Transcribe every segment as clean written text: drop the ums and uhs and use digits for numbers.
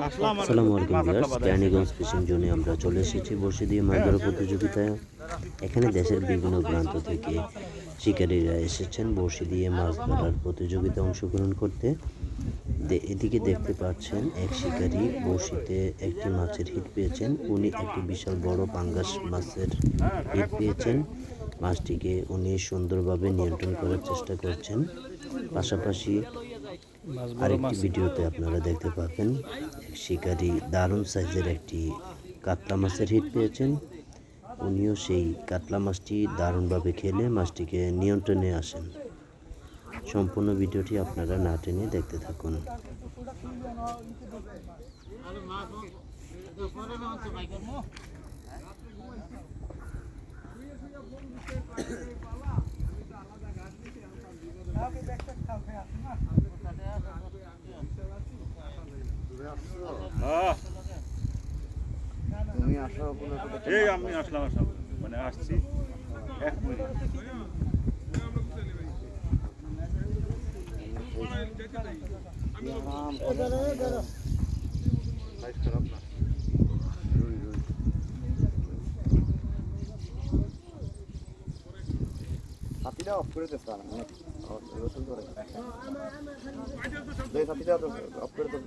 আসসালামু আলাইকুম viewers, Kaniganj fishing জোনে আমরা চলে এসেছি বসে দিয়ে মাছ ধরা প্রতিযোগিতায়। এখানে দেশের বিভিন্ন প্রান্ত থেকে শিকারীরা এসেছেন বসে দিয়ে মাছ ধরার প্রতিযোগিতায় অংশগ্রহণ করতে। এদিকে দেখতে পাচ্ছেন এক শিকারী বড়শিতে একটি মাছের হিট পেয়েছেন। উনি একটি বিশাল বড় পাঙ্গাস মাছের হিট পেয়েছেন। মাছটিকে উনি সুন্দরভাবে নিয়ন্ত্রণ করার চেষ্টা করছেন। পাশাপাশি আরেকটি ভিডিওতে আপনারা দেখতে পাবেন এক শিকারী দারুণ সাইজের একটি কাতলা মাছের হিট পেয়েছেন। উনিও সেই কাতলা মাছটি দারুণভাবে খেলে মাছটিকে নিয়ন্ত্রণে আসেন। সম্পূর্ণ ভিডিওটি আপনারা না টেনে দেখতে থাকুন। আমি আসলাম মানে আসছি 1 মিনিট। সাথীটা অফ করে দিতে পারেন না, রসুন করে দেয় সাথীটা অফ করে দেব।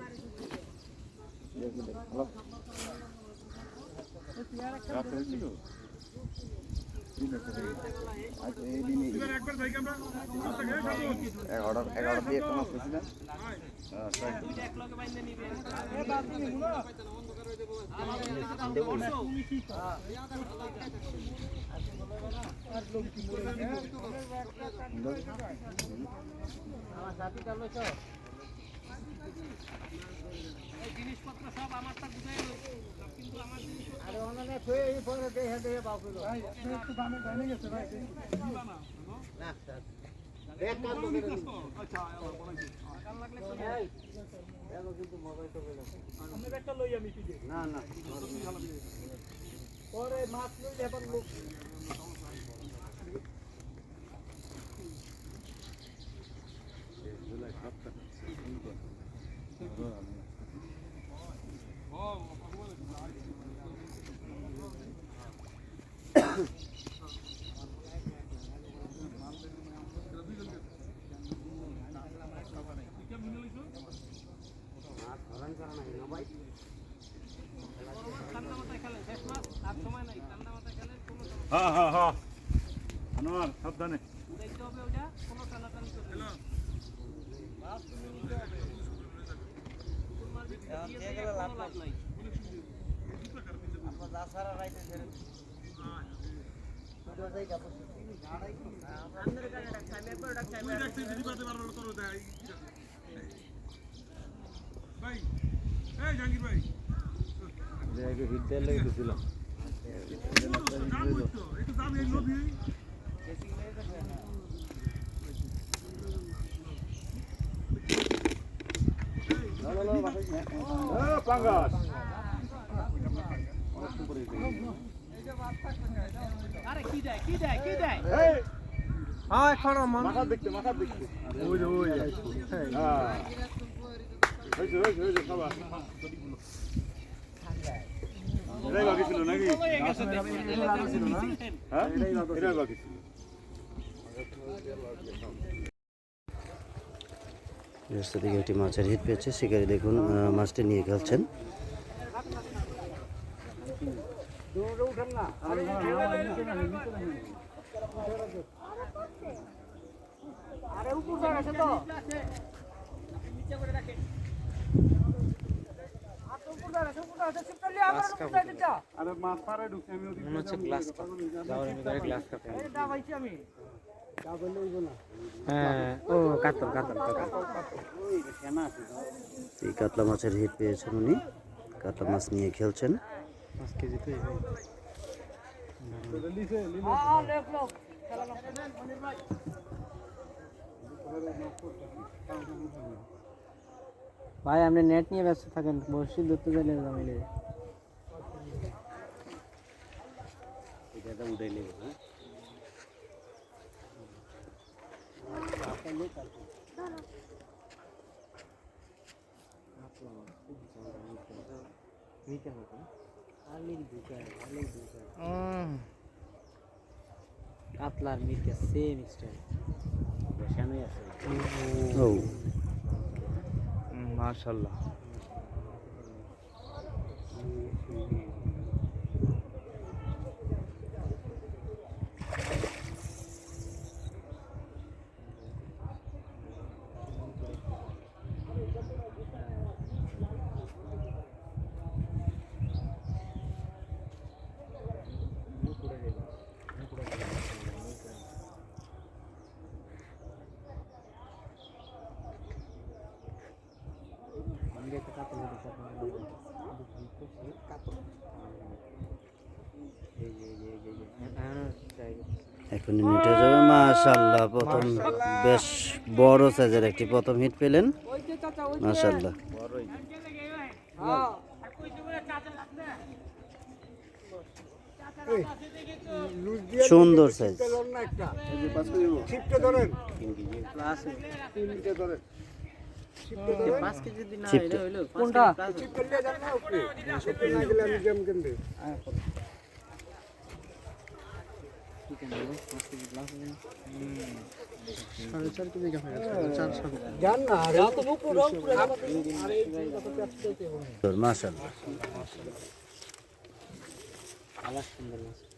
হ্যালো রাতে হয়েছিল এগারো দিয়ে একটা মাছ পেয়েছিলেন। জিনিসপত্র সব আমারটা বুঝাই কিন্তু আমার জিনিস আরে ওনানে কই এই পরে দেহে দেহে বাউল ভাই একটু দামে দামে গেছে ভাই না স্যার দেখ কাজ করে আচ্ছা আবার বলাইছি কাল লাগলে তো এই দেখো কিন্তু মোবাইল তো বেলা আমি একটা লই আমি পিছে না না পরে মাছ লই এবার লোক জুলাই 7 হ্যাঁ হ্যাঁ হ্যাঁ আনোয়ার সাবধানে দেখতে হবে ওটা কোনো টানাটানি করতে না মাছ নিতে হবে তোমার দিয়ে গেলে লাভ নাই আমরা যা সারা রাইতে ছেড়ে তো যাই যাব আমাদের কাছে একটা টাইম পর একটা টাইম দেখতে দিবাতে পারবে না তোর দেয় ভাই এই জাহাঙ্গীর ভাই দেখে হিট দেন লাগে দিছিলাম একটু দাম এই লবি পাঙ্গাস আরে কি দেয় কি দেয় কি দেয় এই হ্যাঁ এখন মাথা দেখতে ওই যে ওই হ্যাঁ ওই যে খাবার এটাই বাকি ছিল নাকি হ্যাঁ এটাই বাকি ছিল। রাস্তা থেকে একটি মাছের হিট পেয়েছে। শিকারী দেখুন মাছটি নিয়ে খেলছেন। আরে মাছ পারে ঢুকে আমি ওদিকে মনে হচ্ছে গ্লাস কাপ যাওয়ার ভিতরে গ্লাস কাপ এটা ভাইছি আমি যা বললে হইব না। হ্যাঁ ও কাতল ওই কেনা আছে এই কাতলা মাছের হিট পেয়েছেন উনি। কাতলা মাছ নিয়ে খেলছেন। 5 কেজি তো লিছে লেখ লোক খেলা ভাই ভাই আপনি নেট নিয়ে ব্যস্ত থাকেন, বসি ধরতে গেলে জামিলে এটা উঠাই নেব। হ্যাঁ কাতলার মিটে সেম স্টাইল বসানোই আছে ও মাশাআল্লাহ এখন মিটে যাবে মাশাআল্লাহ প্রথম বেশ বড় সাইজের একটি প্রথম হিট পেলেন মাশাআল্লাহ সুন্দর সাইজ কোনটা মাশাআল্লাহ আলাদা সুন্দর মাছ